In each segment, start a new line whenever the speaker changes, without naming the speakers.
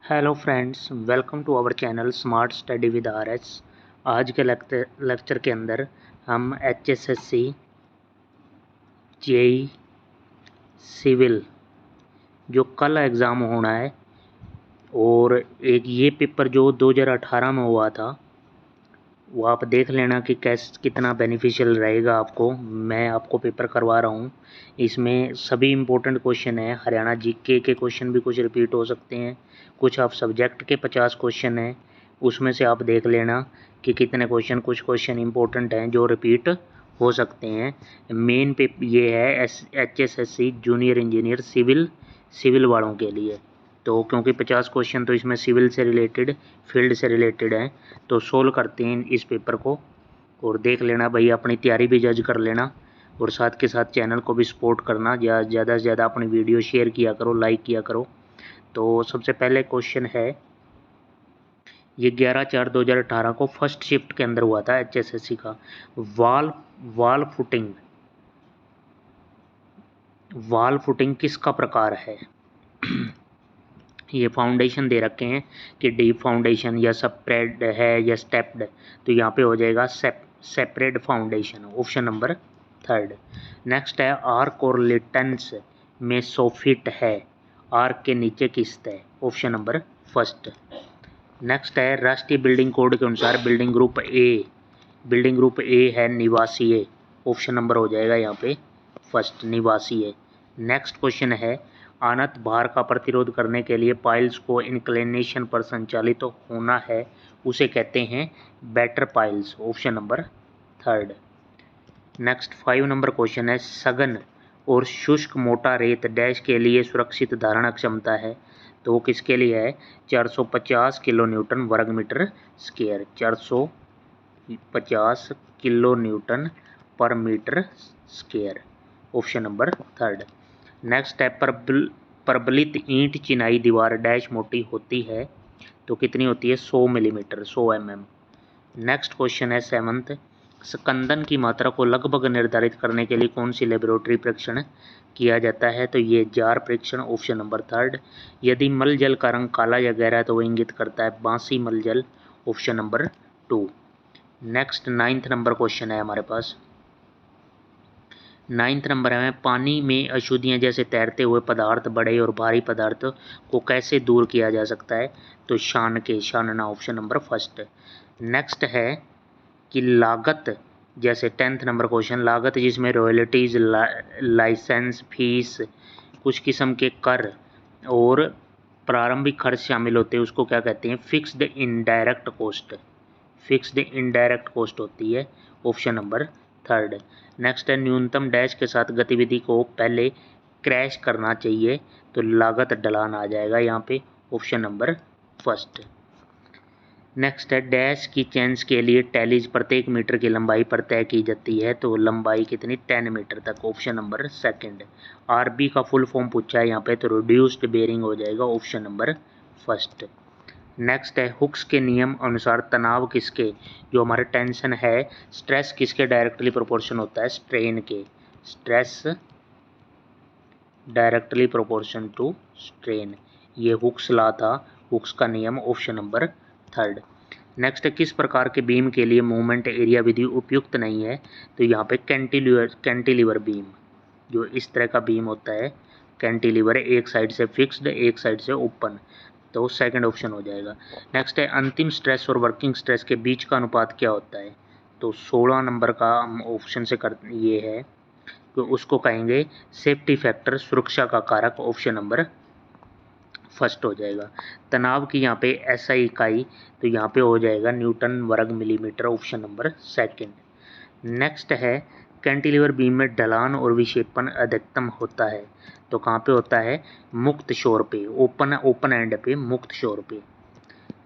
Hello friends, welcome to our channel smart study with R S. आज के lecture के अंदर हम HSSC जेई सिविल जो कल एग्ज़ाम होना है और एक ये पेपर जो 2018 में हुआ था वो आप देख लेना कि कितना बेनिफिशियल रहेगा आपको। मैं आपको पेपर करवा रहा हूँ। इसमें सभी इम्पोर्टेंट क्वेश्चन हैं। हरियाणा जीके के क्वेश्चन भी कुछ रिपीट हो सकते हैं, कुछ आप सब्जेक्ट के 50 क्वेश्चन हैं, उसमें से आप देख लेना कि कितने क्वेश्चन, कुछ क्वेश्चन इंपॉर्टेंट हैं जो रिपीट हो सकते हैं। मेन पेपर ये है HSSC जूनियर इंजीनियर सिविल वालों के लिए। तो क्योंकि 50 क्वेश्चन तो इसमें सिविल से रिलेटेड, फील्ड से रिलेटेड हैं, तो सोल्व करते हैं इस पेपर को और देख लेना भाई। अपनी तैयारी भी जज कर लेना और साथ के साथ चैनल को भी सपोर्ट करना। ज़्यादा से ज़्यादा अपनी वीडियो शेयर किया करो, लाइक किया करो। तो सबसे पहले क्वेश्चन है, ये 11/4/2018 को फर्स्ट शिफ्ट के अंदर हुआ था HSSC का। वाल फुटिंग किसका प्रकार है? ये फाउंडेशन दे रखे हैं कि डीप फाउंडेशन या स्प्रेड है या स्टेप्ड, तो यहाँ पे हो जाएगा separate foundation, option number 3। Next है, आर्क और लिटेंस में सोफिट है, आर्क के नीचे किस्त है, ऑप्शन नंबर 1। नेक्स्ट है, राष्ट्रीय बिल्डिंग कोड के अनुसार बिल्डिंग ग्रुप ए है निवासीय, ऑप्शन नंबर हो जाएगा यहाँ पे 1 निवासीय। नेक्स्ट क्वेश्चन है, आनत भार का प्रतिरोध करने के लिए पाइल्स को इंक्लिनेशन पर संचालित होना है, उसे कहते हैं batter piles, option number 3। Next 5 number question है, सघन और शुष्क मोटा रेत डैश के लिए सुरक्षित धारण क्षमता है, तो वो किसके लिए है? 450 किलो न्यूटन वर्ग metre square, 450 kilo newton per metre square, option number 3। Next है, प्रबलित ईंट चिनाई दीवार डैश मोटी होती है, तो कितनी होती है? 100 मिलीमीटर, 100 mm। नेक्स्ट क्वेश्चन है 7th, स्कंदन की मात्रा को लगभग निर्धारित करने के लिए कौन सी लेबोरेटरी परीक्षण किया जाता है, तो ये जार परीक्षण, ऑप्शन नंबर 3। यदि मल जल का रंग काला या गहरा है तो वह इंगित करता है बांसी मल जल, option number 2। Next 9th number question है हमारे पास। 9th नंबर है, पानी में अशुद्धियाँ जैसे तैरते हुए पदार्थ, बड़े और भारी पदार्थ को कैसे दूर किया जा सकता है, तो छानना, ऑप्शन नंबर 1। नेक्स्ट है कि लागत, जैसे 10th नंबर क्वेश्चन, लागत जिसमें रॉयल्टीज, लाइसेंस फीस, कुछ किस्म के कर और प्रारंभिक खर्च शामिल होते हैं, उसको क्या कहते हैं? फिक्स्ड इनडायरेक्ट कॉस्ट होती है, ऑप्शन नंबर 3। नेक्स्ट है, न्यूनतम डैश के साथ गतिविधि को पहले क्रैश करना चाहिए, तो लागत ढलान आ जाएगा यहाँ पे, ऑप्शन नंबर 1। नेक्स्ट है, डैश की चेन्स के लिए टैलीज प्रत्येक मीटर की लंबाई पर तय की जाती है, तो लंबाई कितनी? 10 मीटर तक, ऑप्शन नंबर 2। RB का फुल फॉर्म पूछा है यहाँ पे, तो रिड्यूस्ड बेयरिंग हो जाएगा, ऑप्शन नंबर 1। नेक्स्ट है, हुक्स के नियम अनुसार तनाव किसके, जो हमारे टेंशन है, स्ट्रेस किसके डायरेक्टली प्रोपोर्शन होता है? स्ट्रेन के। Stress directly proportion to strain, ये हुक्स लॉ था, हुक्स का नियम, ऑप्शन नंबर 3। नेक्स्ट है, किस प्रकार के बीम के लिए मूवमेंट एरिया विधि उपयुक्त नहीं है, तो यहाँ पे कैंटिलीवर बीम, जो इस तरह का बीम होता है कैंटिलीवर, एक साइड से फिक्स्ड, एक साइड से ओपन, तो सेकंड ऑप्शन हो जाएगा। नेक्स्ट है, अंतिम स्ट्रेस और वर्किंग स्ट्रेस के बीच का अनुपात क्या होता है, तो 16 नंबर का हम ऑप्शन से कर ये है, तो उसको कहेंगे सेफ्टी फैक्टर, सुरक्षा का कारक, ऑप्शन नंबर 1 हो जाएगा। तनाव की यहाँ पे SI इकाई, तो यहाँ पे हो जाएगा न्यूटन वर्ग मिलीमीटर, ऑप्शन नंबर 2। नेक्स्ट है, कैंटिलीवर बीम में ढलान और विक्षेपण अधिकतम होता है, तो कहाँ पे होता है? मुक्त शोर पे, ओपन एंड पे, मुक्त शोर पे।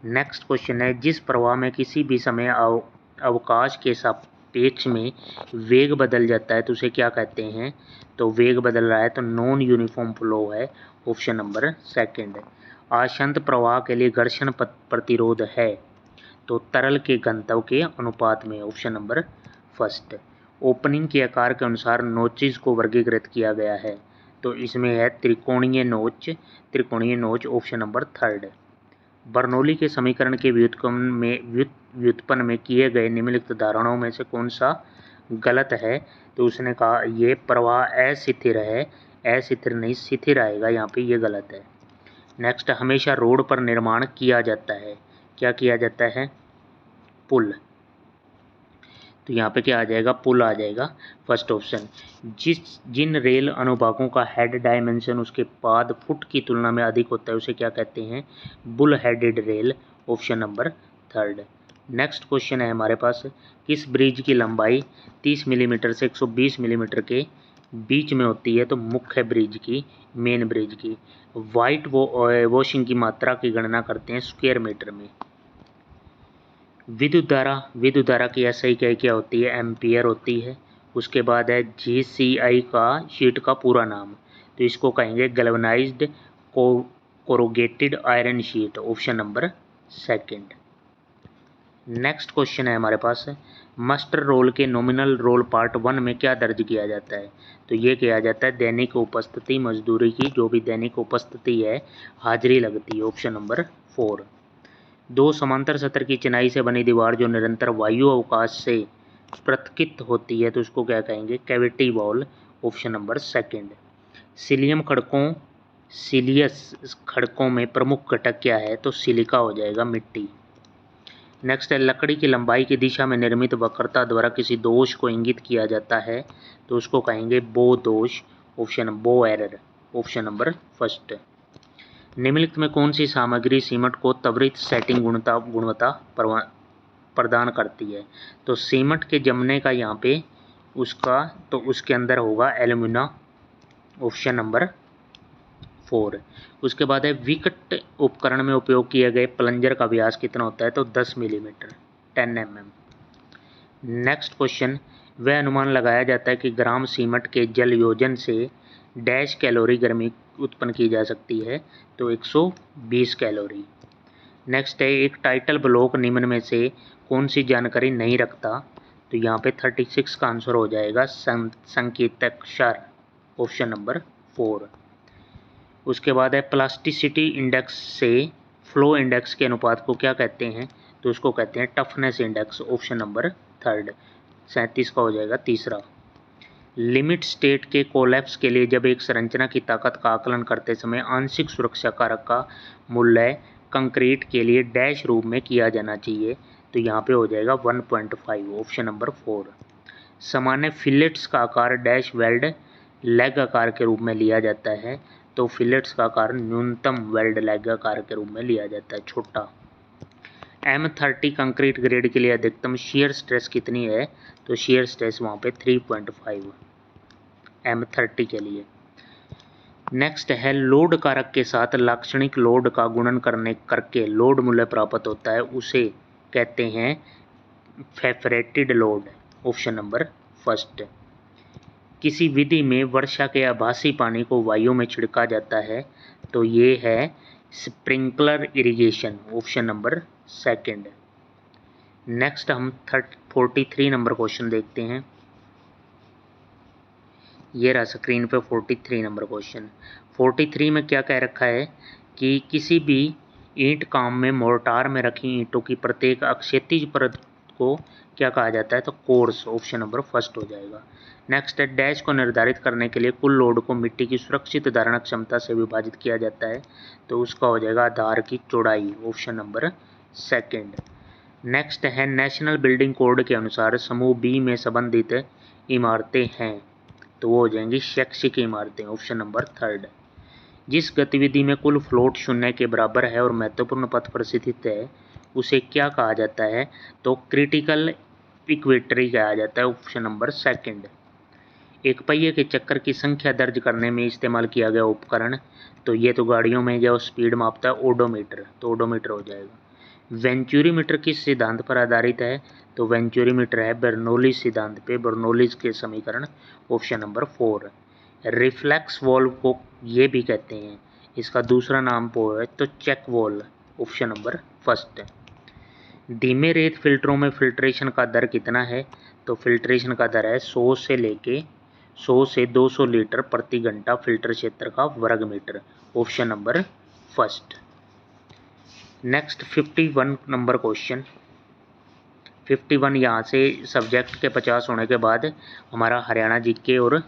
नेक्स्ट क्वेश्चन है, जिस प्रवाह में किसी भी समय अवकाश के सापेक्ष में वेग बदल जाता है, तो उसे क्या कहते हैं? तो वेग बदल रहा है तो नॉन यूनिफॉर्म फ्लो है, ऑप्शन नंबर 2। आशंत प्रवाह के लिए घर्षण प्रतिरोध है, तो तरल के घनत्व के अनुपात में, ऑप्शन नंबर 1। ओपनिंग के आकार के अनुसार नोचेज को वर्गीकृत किया गया है, तो इसमें है त्रिकोणीय नोच, ऑप्शन नंबर 3। बर्नौली के समीकरण के व्युत्पन्न में किए गए निम्नलिखित धारणाओं में से कौन सा गलत है? तो उसने कहा ये प्रवाह अस्थिर है, अस्थिर नहीं स्थिर आएगा, यहाँ पे ये गलत है। नेक्स्ट, हमेशा रोड पर निर्माण किया जाता है, क्या किया जाता है? पुल। तो यहाँ पे क्या आ जाएगा? पुल आ जाएगा, फर्स्ट ऑप्शन। जिन रेल अनुभागों का हेड डायमेंशन उसके पाद फुट की तुलना में अधिक होता है उसे क्या कहते हैं? Bull headed rail, option number third. Next question है हमारे पास, किस ब्रिज की लंबाई 30 मिलीमीटर से 120 मिलीमीटर के बीच में होती है? तो मुख्य ब्रिज की, मेन ब्रिज की। वाइट वॉशिंग की मात्रा की गणना करते हैं स्क्वायर मीटर में। विद्युत धारा की एसआई क्या होती है? एम्पियर होती है। उसके बाद है जीसीआई का शीट का पूरा नाम, तो इसको कहेंगे galvanized corrugated iron sheet, option number second. Next question है हमारे पास, मास्टर रोल के नॉमिनल रोल पार्ट 1 में क्या दर्ज किया जाता है? तो ये किया जाता है दैनिक उपस्थिति, मजदूरी की जो भी दैनिक उपस्थिति है, हाजिरी लगती है, ऑप्शन नंबर 4। दो समांतर सतह की चिनाई से बनी दीवार जो निरंतर वायु अवकाश से पृथकित होती है तो उसको क्या कहेंगे? Cavity wall, option number second. सिलियस खड़कों में प्रमुख घटक क्या है? तो सिलिका हो जाएगा, मिट्टी। नेक्स्ट है, लकड़ी की लंबाई की दिशा में निर्मित वक्रता द्वारा किसी दोष को इंगित किया जाता है तो उसको कहेंगे बो दोष, बो एरर, ऑप्शन नंबर फर्स्ट। निम्नलिखित में कौन सी सामग्री सीमेंट को त्वरित सेटिंग गुणवत्ता प्रदान करती है? तो सीमेंट के जमने का यहाँ पे उसका, तो उसके अंदर होगा एल्यूमिना, ऑप्शन नंबर 4। उसके बाद है, विकट उपकरण में उपयोग किए गए प्लंजर का व्यास कितना होता है? तो 10 मिलीमीटर, 10 mm। नेक्स्ट क्वेश्चन, वह अनुमान लगाया जाता है कि ग्राम सीमेंट के जल योजन से डैश कैलोरी गर्मी उत्पन्न की जा सकती है? तो 120 कैलोरी। नेक्स्ट है, एक टाइटल ब्लॉक निम्न में से कौन सी जानकारी नहीं रखता? तो यहाँ पे 36 का आंसर हो जाएगा संकेतक्षर, ऑप्शन नंबर 4। उसके बाद है, प्लास्टिसिटी इंडेक्स से फ्लो इंडेक्स के अनुपात को क्या कहते हैं? तो उसको कहते हैं toughness index, option number third. 37 का हो जाएगा तीसरा। लिमिट स्टेट के कोलैप्स के लिए जब एक संरचना की ताकत का आकलन करते समय आंशिक सुरक्षा कारक का मूल्य कंक्रीट के लिए डैश रूप में किया जाना चाहिए? तो यहाँ पे हो जाएगा 1.5, ऑप्शन नंबर 4। सामान्य फिलेट्स का आकार डैश वेल्ड लेग आकार के रूप में लिया जाता है? तो फिलेट्स का आकार न्यूनतम वेल्ड लेग आकार के रूप में लिया जाता है, छोटा। M30 कंक्रीट ग्रेड के लिए अधिकतम शियर स्ट्रेस कितनी है? तो शियर स्ट्रेस वहाँ पे 3.5 M30 के लिए। नेक्स्ट है, लोड कारक के साथ लाक्षणिक लोड का गुणन करके लोड मूल्य प्राप्त होता है उसे कहते हैं फेफरेटेड लोड, ऑप्शन नंबर फर्स्ट। किसी विधि में वर्षा के आभासी पानी को वायु में छिड़का जाता है तो ये है sprinkler irrigation, option number second. Next हम 43 नंबर क्वेश्चन देखते हैं। ये रहा स्क्रीन पे 43 नंबर क्वेश्चन। 43 में क्या कह रखा है कि किसी भी ईंट काम में मोर्टार में रखी ईंटों की प्रत्येक अक्षैतिज परत को क्या कहा जाता है? तो कोर्स, ऑप्शन नंबर फर्स्ट हो जाएगा। नेक्स्ट है, डैश को निर्धारित करने के लिए कुल लोड को मिट्टी की सुरक्षित धारण क्षमता से विभाजित किया जाता है तो उसका हो जाएगा आधार की चौड़ाई, ऑप्शन नंबर सेकंड। नेक्स्ट है, नेशनल बिल्डिंग कोड के अनुसार समूह बी में संबंधित इमारतें हैं तो वो हो जाएंगी शैक्षिक इमारतें, ऑप्शन नंबर थर्ड। जिस गतिविधि में कुल फ्लोट शून्य के बराबर है और महत्वपूर्ण पथ पर स्थित है उसे क्या कहा जाता है? तो क्रिटिकल इक्वेटरी कहा जाता है, ऑप्शन नंबर सेकंड। एक पहिए के चक्कर की संख्या दर्ज करने में इस्तेमाल किया गया उपकरण, तो ये तो गाड़ियों में जो स्पीड मापता है ओडोमीटर, तो ओडोमीटर हो जाएगा। वेंचुरीमीटर किस सिद्धांत पर आधारित है? तो वेंचुरीमीटर है बर्नौली सिद्धांत पे, बर्नौली के समीकरण, ऑप्शन नंबर 4। रिफ्लेक्स वॉल्व को ये भी कहते हैं, इसका दूसरा नाम है तो check valve, option number first. धीमे रेत फिल्टरों में फिल्ट्रेशन का दर कितना है? तो फिल्ट्रेशन का दर है 100 से 200 लीटर प्रति घंटा फिल्टर क्षेत्र का वर्ग metre, option number first. Next 51 number question. 51 यहाँ से सब्जेक्ट के 50 होने के बाद हमारा हरियाणा जीके और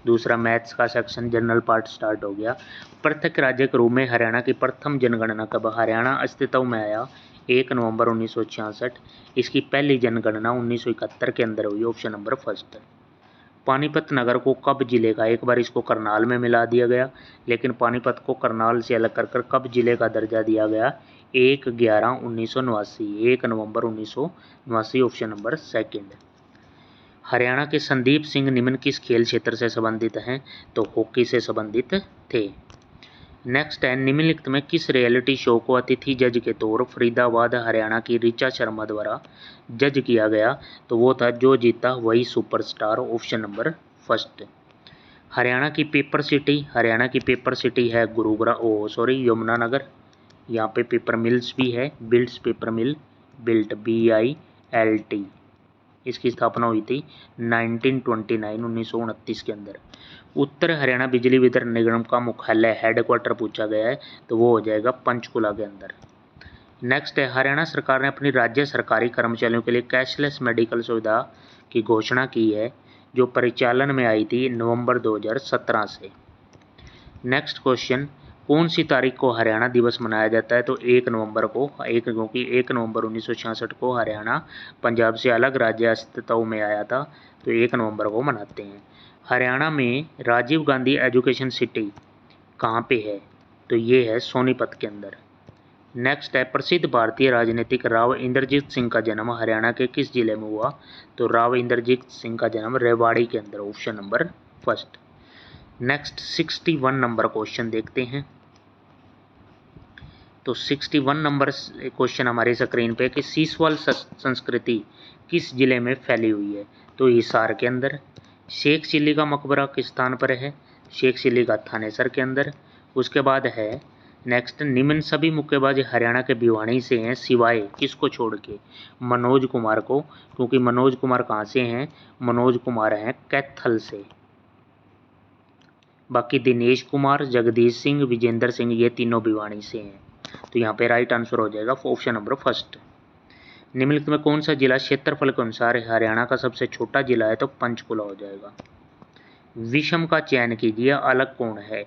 दूसरा मैथ्स का सेक्शन जनरल पार्ट स्टार्ट हो गया। पृथक राज्य के रूप में हरियाणा की प्रथम जनगणना कब? हरियाणा अस्तित्व में आया 1 नवंबर 1966। इसकी पहली जनगणना 1971 के अंदर हुई, ऑप्शन नंबर फर्स्ट। पानीपत नगर को कब जिले का, एक बार इसको करनाल में मिला दिया गया, लेकिन पानीपत को करनाल से अलग कर कब जिले का दर्जा दिया गया? 1/11/1989, 1 नवंबर 1989, ऑप्शन नंबर सेकंड। हरियाणा के संदीप सिंह निम्न किस खेल क्षेत्र से संबंधित हैं? तो हॉकी से संबंधित थे। नेक्स्ट है, निम्नलिखित में किस रियलिटी शो को अतिथि जज के तौर फरीदाबाद हरियाणा की ऋचा शर्मा द्वारा जज किया गया? तो वो था जो जीता वही superstar, option number first. Haryana की पेपर सिटी है यमुनानगर। यहाँ पे पेपर मिल्स भी है, बिल्ट्स पेपर मिल, बिल्ट BILT। इसकी स्थापना हुई थी 1929 के अंदर। उत्तर हरियाणा बिजली वितरण निगम का मुख्यालय हेडक्वार्टर पूछा गया है, तो वो हो जाएगा पंचकुला के अंदर। नेक्स्ट है, हरियाणा सरकार ने अपनी राज्य सरकारी कर्मचारियों के लिए कैशलेस मेडिकल सुविधा की घोषणा की है, जो परिचालन में आई थी नवंबर 2017 से। नेक्स्ट क्वेश्चन, कौन सी तारीख को हरियाणा दिवस मनाया जाता है? तो 1 नवंबर को, क्योंकि 1 नवंबर 1966 को हरियाणा पंजाब से अलग राज्य अस्तित्व में आया था, तो 1 नवंबर को मनाते हैं। हरियाणा में राजीव गांधी एजुकेशन सिटी कहाँ पे है? तो ये है सोनीपत के अंदर। नेक्स्ट है, प्रसिद्ध भारतीय राजनीतिक राव इंद्रजीत सिंह का जन्म हरियाणा के किस जिले में हुआ? तो राव इंद्रजीत सिंह का जन्म रेवाड़ी के अंदर, option number first. Next 61 number question देखते हैं। तो 61 नंबर क्वेश्चन हमारी स्क्रीन पे कि सीसवाल संस्कृति किस जिले में फैली हुई है? तो हिसार के अंदर। शेख चिल्ली का मकबरा किस स्थान पर है? शेख चिल्ली का थानेसर के अंदर। उसके बाद है नेक्स्ट, निम्न सभी मुक्केबाज हरियाणा के भिवानी से हैं सिवाय किसको छोड़ के? मनोज कुमार को, क्योंकि मनोज कुमार कहाँ से हैं? मनोज कुमार हैं कैथल से। बाकी दिनेश कुमार, जगदीश सिंह, विजेंद्र सिंह ये तीनों भिवानी से हैं, तो यहाँ पे राइट आंसर हो जाएगा ऑप्शन नंबर फर्स्ट। निम्नलिखित में कौन सा जिला क्षेत्रफल के अनुसार हरियाणा का सबसे छोटा जिला है? तो पंचकुला हो जाएगा। विषम का चयन कीजिए, अलग कौन है?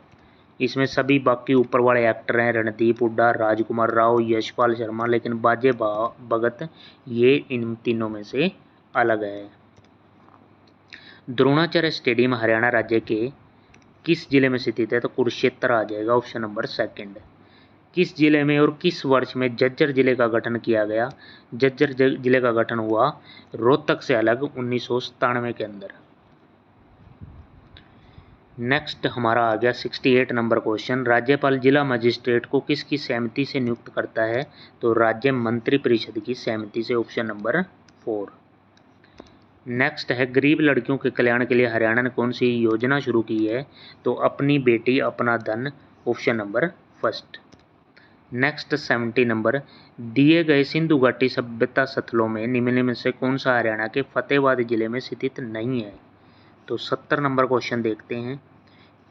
इसमें सभी बाकी ऊपर वाले एक्टर हैं, रणदीप हुड्डा, राजकुमार राव, यशपाल शर्मा, लेकिन बाजे भगत ये इन तीनों में से अलग है। द्रोणाचार्य स्टेडियम हरियाणा राज्य के किस जिले में स्थित है? तो कुरुक्षेत्र आ जाएगा, ऑप्शन नंबर सेकंड। किस जिले में और किस वर्ष में झज्जर जिले का गठन किया गया? झज्जर जिले का गठन हुआ रोहतक से अलग 1997 के अंदर। नेक्स्ट हमारा आ गया 68 नंबर क्वेश्चन, राज्यपाल जिला मजिस्ट्रेट को किसकी सहमति से नियुक्त करता है? तो राज्य मंत्री परिषद की सहमति से, ऑप्शन नंबर 4। नेक्स्ट है, गरीब लड़कियों के कल्याण के लिए हरियाणा ने कौन सी योजना शुरू की है? तो अपनी बेटी अपना धन, option number first. Next 70 number, दिए गए सिंधु घाटी सभ्यता स्थलों में निम्न में से कौन सा हरियाणा के फतेहाबाद जिले में स्थित नहीं है? तो 70 नंबर क्वेश्चन देखते हैं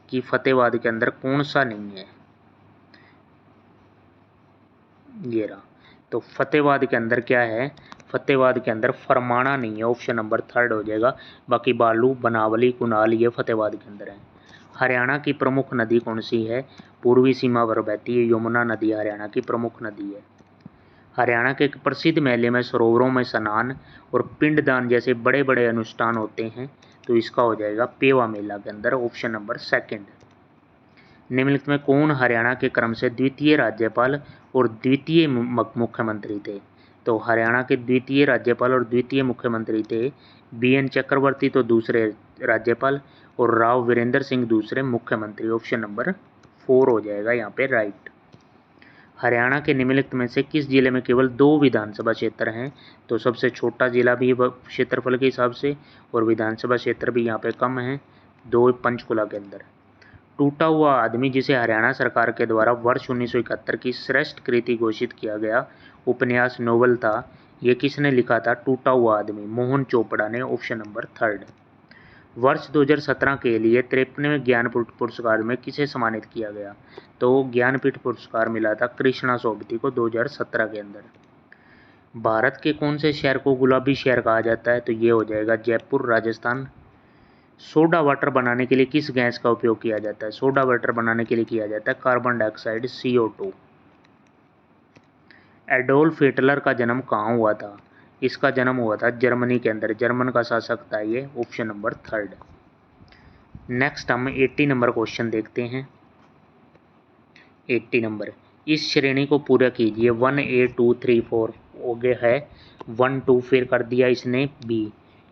कि फतेहाबाद के अंदर कौन सा नहीं है। ये रहा, तो फतेहाबाद के अंदर क्या है? फतेहाबाद के अंदर फरमाना नहीं है, ऑप्शन नंबर थर्ड हो जाएगा। बाकी बालू, बनावली, कुनाल ये फतेहाबाद के अंदर है। हरियाणा की प्रमुख नदी कौन सी है? पूर्वी सीमा पर बहती है यमुना नदी हरियाणा की प्रमुख नदी है। हरियाणा के एक प्रसिद्ध मेले में सरोवरों में स्नान और पिंडदान जैसे बड़े बड़े अनुष्ठान होते हैं, तो इसका हो जाएगा पेवा मेला के अंदर, ऑप्शन नंबर सेकंड। निम्नलिखित में कौन हरियाणा के क्रम से द्वितीय राज्यपाल और द्वितीय मुख्यमंत्री थे? तो हरियाणा के द्वितीय राज्यपाल और द्वितीय मुख्यमंत्री थे BN चक्रवर्ती तो दूसरे राज्यपाल, और राव वीरेंद्र सिंह दूसरे मुख्यमंत्री, ऑप्शन नंबर 4 हो जाएगा यहाँ पे राइट। हरियाणा के निम्नलिखित में से किस जिले में केवल 2 विधानसभा क्षेत्र हैं? तो सबसे छोटा जिला भी क्षेत्रफल के हिसाब से और विधानसभा क्षेत्र भी यहाँ पे कम है, 2 पंचकुला के अंदर। टूटा हुआ आदमी, जिसे हरियाणा सरकार के द्वारा वर्ष 1971 की श्रेष्ठ कृति घोषित किया गया उपन्यास नोवेल था, ये किसने लिखा था? टूटा हुआ आदमी मोहन चोपड़ा ने, ऑप्शन नंबर थर्ड। वर्ष 2017 के लिए 53वें ज्ञानपीठ पुरस्कार में किसे सम्मानित किया गया? तो ज्ञानपीठ पुरस्कार मिला था कृष्णा सोबती को 2017 के अंदर। भारत के कौन से शहर को गुलाबी शहर कहा जाता है? तो ये हो जाएगा जयपुर, राजस्थान। सोडा वाटर बनाने के लिए किस गैस का उपयोग किया जाता है? सोडा वाटर बनाने के लिए किया जाता है carbon dioxide, CO2। Adolf Hitler का जन्म कहाँ हुआ था? इसका जन्म हुआ था जर्मनी के अंदर। जर्मन का शासक था ये, ऑप्शन नंबर 3। नेक्स्ट हम 80 नंबर क्वेश्चन देखते हैं। 80 नंबर, इस श्रेणी को पूरा कीजिए। 1A 2 3 4 हो गया है 1 2, फिर कर दिया इसने B।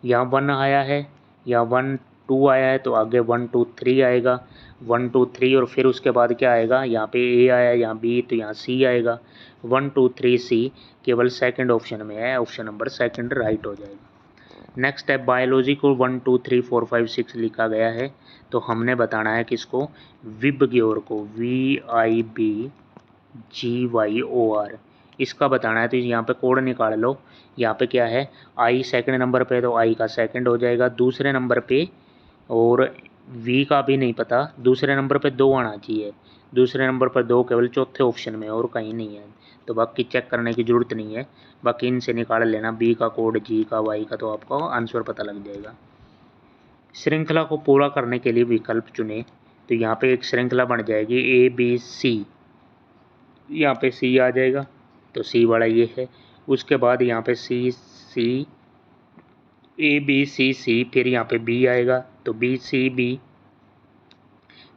यहाँ 1 आया है, यहाँ 1 2 आया है, तो आगे 1 2 3 आएगा। 1 2 3 और फिर उसके बाद क्या आएगा? यहाँ पे A आया, यहाँ B, तो यहाँ C आएगा। 1 2 3 C केवल सेकंड ऑप्शन में है, ऑप्शन नंबर सेकंड राइट हो जाएगा। नेक्स्ट है बायोलॉजी को 1 2 3 4 5 6 लिखा गया है, तो हमने बताना है किसको? विबग्योर को, VIBGYOR, इसका बताना है। तो यहाँ पे कोड निकाल लो। यहाँ पे क्या है? I सेकंड नंबर पे, तो I का सेकंड हो जाएगा दूसरे नंबर पे, और V का भी नहीं पता। दूसरे नंबर पे 2 आना चाहिए, दूसरे नंबर पर 2 केवल चौथे ऑप्शन में, और कहीं नहीं है, तो बाकी चेक करने की ज़रूरत नहीं है। बाकी इनसे निकाल लेना, B का कोड, G का, Y का, तो आपको आंसर पता लग जाएगा। श्रृंखला को पूरा करने के लिए विकल्प चुने, तो यहाँ पे एक श्रृंखला बन जाएगी ABC, यहाँ पे C आ जाएगा, तो C वाला ये है। उसके बाद यहाँ पे C ABC, फिर यहाँ पे B आएगा, तो BCB,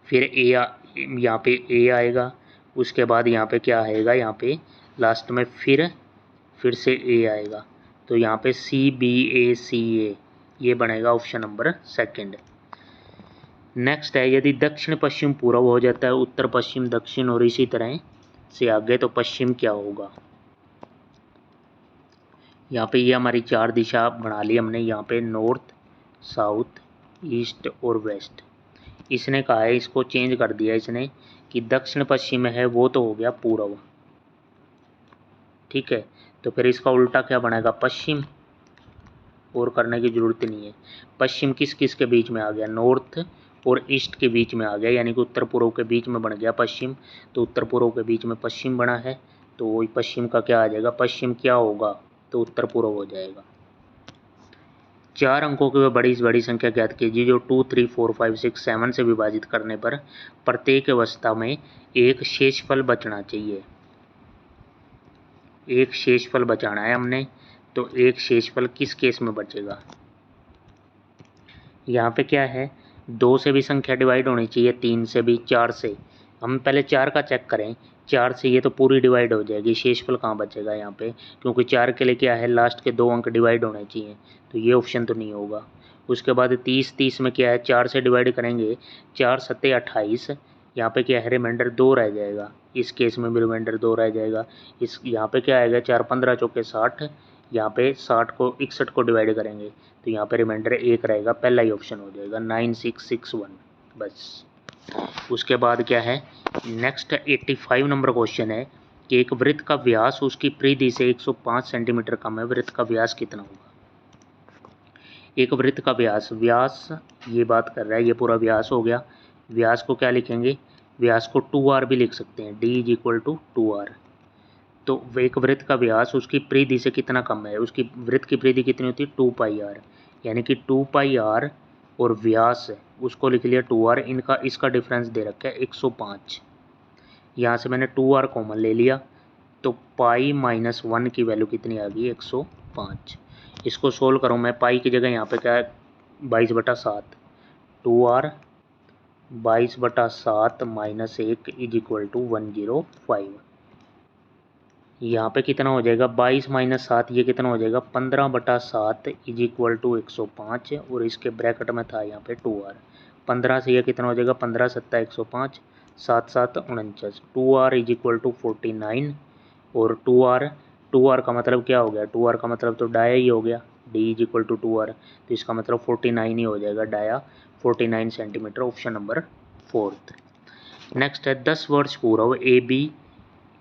फिर यहाँ पे A आएगा। उसके बाद यहाँ पे क्या आएगा? यहाँ पे लास्ट में फिर से A आएगा, तो यहाँ पे CBACA, ये बनेगा ऑप्शन नंबर सेकंड। नेक्स्ट है, यदि दक्षिण पश्चिम पूर्व हो जाता है, उत्तर पश्चिम दक्षिण, और इसी तरह से आगे, तो पश्चिम क्या होगा? यहाँ पे ये हमारी 4 दिशा बना ली हमने। यहाँ पे नॉर्थ, साउथ, ईस्ट और वेस्ट। इसने कहा है, इसको चेंज कर दिया इसने कि दक्षिण पश्चिम है वो तो हो गया पूर्व, ठीक है। तो फिर इसका उल्टा क्या बनेगा? पश्चिम, और करने की ज़रूरत नहीं है। पश्चिम किस किस के बीच में आ गया? नॉर्थ और ईस्ट के बीच में आ गया, यानी कि उत्तर पूर्व के बीच में बन गया पश्चिम। तो उत्तर पूर्व के बीच में पश्चिम बना है, तो वही पश्चिम का क्या आ जाएगा? पश्चिम क्या होगा? तो उत्तर पूर्व हो जाएगा। 4 अंकों की बड़ी से बड़ी संख्या ज्ञात कीजिए जो 2 3 4 5 6 7 से विभाजित करने पर प्रत्येक अवस्था में एक शेषफल बचना चाहिए। एक शेषफल बचाना है हमने, तो एक शेषफल किस केस में बचेगा? यहाँ पे क्या है? 2 से भी संख्या डिवाइड होनी चाहिए, 3 से भी, 4 से। हम पहले 4 का चेक करें, 4 से ये तो पूरी डिवाइड हो जाएगी, शेषफल कहाँ बचेगा यहाँ पे? क्योंकि 4 के लिए क्या है? लास्ट के 2 अंक डिवाइड होने चाहिए, तो ये ऑप्शन तो नहीं होगा। उसके बाद 30 में क्या है? 4 से डिवाइड करेंगे, 4 सत्ते 28, यहाँ पे क्या है? रिमाइंडर 2 रह जाएगा, इस केस में भी रिमाइंडर 2 रह जाएगा। इस यहाँ पे क्या आएगा? 4 15 चौके 60, यहाँ पे 60 को 61 को डिवाइड करेंगे, तो यहाँ पे रिमाइंडर 1 रहेगा, पहला ही ऑप्शन हो जाएगा 9661 बस। उसके बाद क्या है? नेक्स्ट 85 नंबर क्वेश्चन है कि एक वृत्त का व्यास उसकी परिधि से 105 सेंटीमीटर कम है, वृत्त का व्यास कितना होगा? एक वृत्त का व्यास ये बात कर रहा है, ये पूरा व्यास हो गया। व्यास को क्या लिखेंगे? व्यास को 2r भी लिख सकते हैं, D = 2r। तो एक वृत्त का व्यास उसकी परिधि से कितना कम है? उसकी वृत्त की परिधि कितनी होती है? 2πr, यानी कि 2πr और व्यास है उसको लिख लिया 2r। इनका इसका डिफरेंस दे रखा है 105। यहाँ से मैंने 2r कॉमन ले लिया, तो पाई माइनस 1 की वैल्यू कितनी आ गई? 105। इसको सोल्व करूँ मैं, पाई की जगह यहाँ पे क्या है? 22/7, 2r 22/7 -1 = 105। यहाँ पे कितना हो जाएगा? 22 - 7, ये कितना हो जाएगा? 15/7 = 105, और इसके ब्रैकेट में था यहाँ पे 2r। 15 से ये कितना हो जाएगा? 15 × 7 = 105, 7 × 7 = 49, 2r = 49। और 2r का मतलब क्या हो गया? 2r का मतलब तो डाया ही हो गया, D = 2r, तो इसका मतलब 49 ही हो जाएगा, dia 49 centimetre, option number 4। Next है 10 वर्ष पूर्व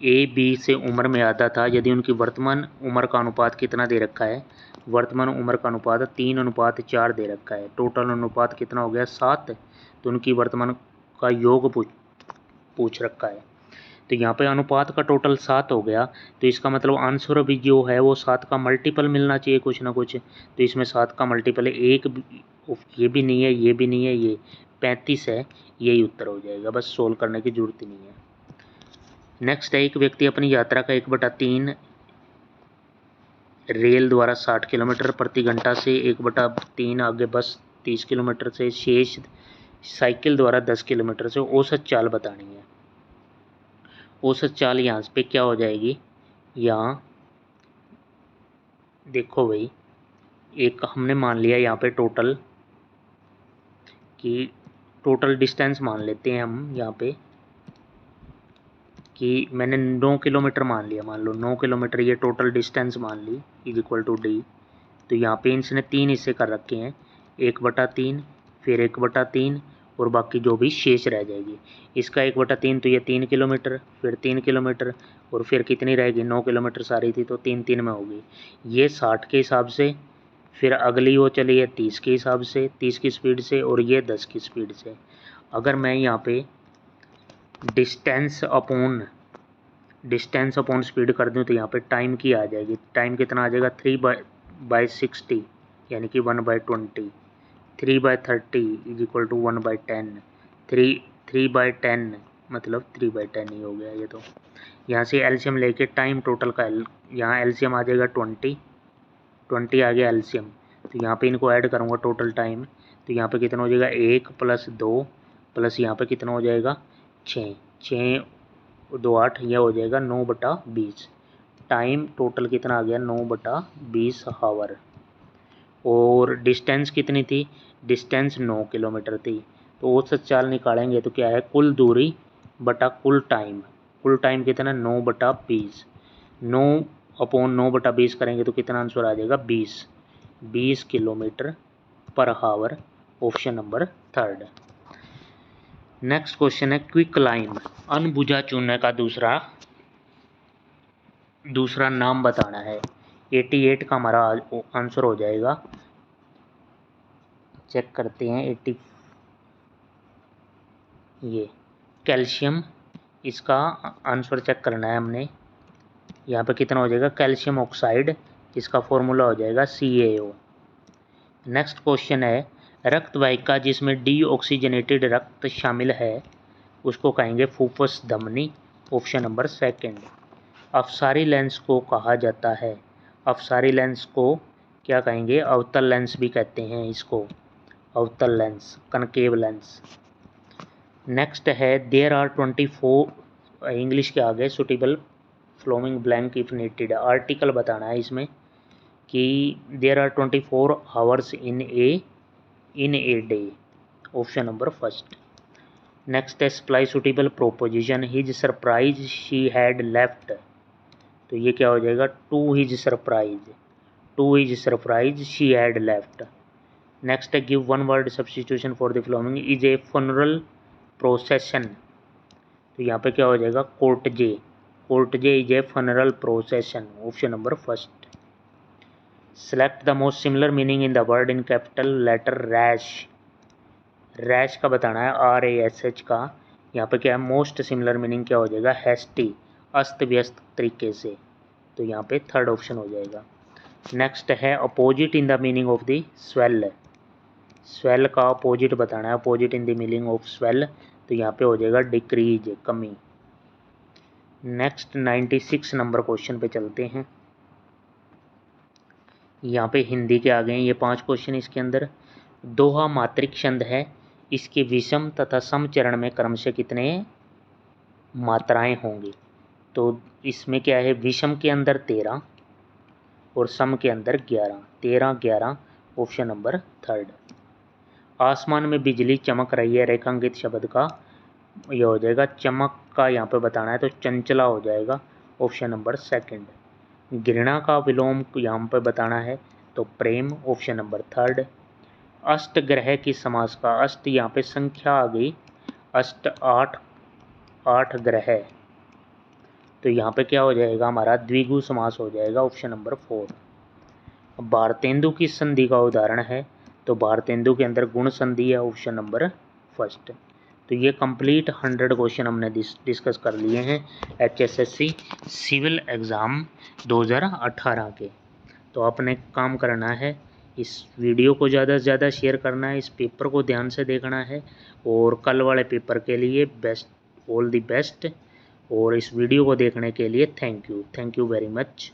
ए बी से उम्र में आता था, यदि उनकी वर्तमान उम्र का अनुपात कितना दे रखा है? वर्तमान उम्र का अनुपात 3:4 दे रखा है। टोटल अनुपात कितना हो गया 7, तो उनकी वर्तमान का योग पूछ रखा है। तो यहाँ पे अनुपात का टोटल 7 हो गया, तो इसका मतलब आंसर भी जो है वो 7 का मल्टीपल मिलना चाहिए कुछ ना कुछ। तो इसमें 7 का मल्टीपल है एक, ये भी नहीं है, ये भी नहीं है, ये 35 है, यही उत्तर हो जाएगा। बस सोल्व करने की जरूरत ही नहीं है। नेक्स्ट है, एक व्यक्ति अपनी यात्रा का 1/3 रेल द्वारा 60 किलोमीटर प्रति घंटा से 1/3 आगे बस 30 किलोमीटर से शेष साइकिल द्वारा 10 किलोमीटर से औसत चाल बतानी है। औसत चाल यहाँ पे क्या हो जाएगी, यहाँ देखो भाई, एक हमने मान लिया यहाँ पे टोटल कि टोटल डिस्टेंस मान लेते हैं हम यहाँ पे कि मैंने 9 किलोमीटर मान लिया, मान लो 9 किलोमीटर ये टोटल डिस्टेंस मान ली इज इक्वल टू डी। तो यहाँ पे इसने 3 हिस्से कर रखे हैं, 1/3 फिर 1/3 और बाकी जो भी शेष रह जाएगी। इसका 1/3 तो ये 3 किलोमीटर, फिर 3 किलोमीटर और फिर कितनी रहेगी 9 किलोमीटर सारी थी, तो 3 3 में होगी। ये 60 के हिसाब से, फिर अगली वो चली है 30 के हिसाब से, 30 की स्पीड से, और ये 10 की स्पीड से। अगर मैं यहाँ पे डिस्टेंस अपॉन स्पीड कर दूँ तो यहाँ पे टाइम की आ जाएगी। टाइम कितना आ जाएगा 3/60 यानी कि 1/20, 3/30 इज इक्वल टू 1/10, 3/10 मतलब 3/10 ही हो गया ये। तो यहाँ से एलसीएम लेके टाइम टोटल का यहाँ एलसीएम आ जाएगा 20 आ गया एलसीएम। तो यहाँ पे इनको ऐड करूँगा टोटल टाइम, तो यहाँ पे कितना हो जाएगा 1 + 2 प्लस यहाँ पे कितना हो जाएगा 6 2 8, यह हो जाएगा 9/20। टाइम टोटल कितना आ गया 9/20 हावर। और डिस्टेंस कितनी थी, डिस्टेंस 9 किलोमीटर थी। तो औसत चाल निकालेंगे तो क्या है, कुल दूरी बटा कुल टाइम। कुल टाइम कितना 9/20, 9/9/20 करेंगे तो कितना आंसर आ जाएगा 20 kilometre per hour. Option number 3। Next question है, क्विक लाइम अनबुझा चूने का दूसरा नाम बताना है। 88 का हमारा आंसर हो जाएगा, चेक करते हैं 80, ये कैल्शियम, इसका आंसर चेक करना है हमने। यहाँ पे कितना हो जाएगा कैल्शियम ऑक्साइड, इसका फॉर्मूला हो जाएगा CaO। नेक्स्ट क्वेश्चन है, रक्त वाहिका जिसमें डीऑक्सीजनेटेड रक्त शामिल है उसको कहेंगे फुफ्फुस धमनी। Option number 2। अफसारी लेंस को कहा जाता है, अफसारी लेंस को क्या कहेंगे, अवतल लेंस भी कहते हैं इसको, अवतल लेंस, कनकेव लेंस। नेक्स्ट है, देयर आर 24, इंग्लिश के आगे suitable following blank if needed, article बताना है इसमें कि there are 24 hours in a day. Option number 1। Next है, supply suitable preposition his surprise she had left, तो ये क्या हो जाएगा to his surprise she had left. Next है, give one word substitution for the following is a funeral procession, तो यहाँ पे क्या हो जाएगा cortege is a funeral procession. Option number 1। Select the most similar meaning in the word in capital letter rash का बताना है, RASH का। यहाँ पे क्या है मोस्ट सिमिलर मीनिंग क्या हो जाएगा हैस्टी, अस्त व्यस्त तरीके से, तो यहाँ पे 3rd ऑप्शन हो जाएगा। नेक्स्ट है, opposite in the meaning of the swell का अपोजिट बताना है, opposite in the meaning of swell, तो यहाँ पे हो जाएगा डिक्रीज, कमी। नेक्स्ट 96 नंबर क्वेश्चन पे चलते हैं। यहाँ पे हिंदी के आ गए हैं ये 5 क्वेश्चन। इसके अंदर दोहा मात्रिक छंद है, इसके विषम तथा सम चरण में क्रमशः कितने मात्राएं होंगी, तो इसमें क्या है विषम के अंदर 13 और सम के अंदर 11, 13-11। Option number 3। आसमान में बिजली चमक रही है, रेखांकित शब्द का यह हो जाएगा, चमक का यहाँ पे बताना है तो चंचला हो जाएगा। Option number 2। घृणा का विलोम यहाँ पे बताना है तो प्रेम। Option number 3। अष्ट ग्रह की समास का, अष्ट यहाँ पे संख्या आ गई, अष्ट 8 ग्रह, तो यहाँ पे क्या हो जाएगा हमारा द्विगु समास हो जाएगा। Option number 4। भारतेंदु किस संधि का उदाहरण है? तो भारतेंदु के अंदर गुण संधि है, ऑप्शन नंबर फर्स्ट। तो ये कंप्लीट 100 क्वेश्चन हमने डिस्कस कर लिए हैं HSSC सिविल एग्ज़ाम 2018 के। तो आपने काम करना है, इस वीडियो को ज़्यादा से ज़्यादा शेयर करना है, इस पेपर को ध्यान से देखना है और कल वाले पेपर के लिए बेस्ट, ऑल द बेस्ट। और इस वीडियो को देखने के लिए थैंक यू वेरी मच।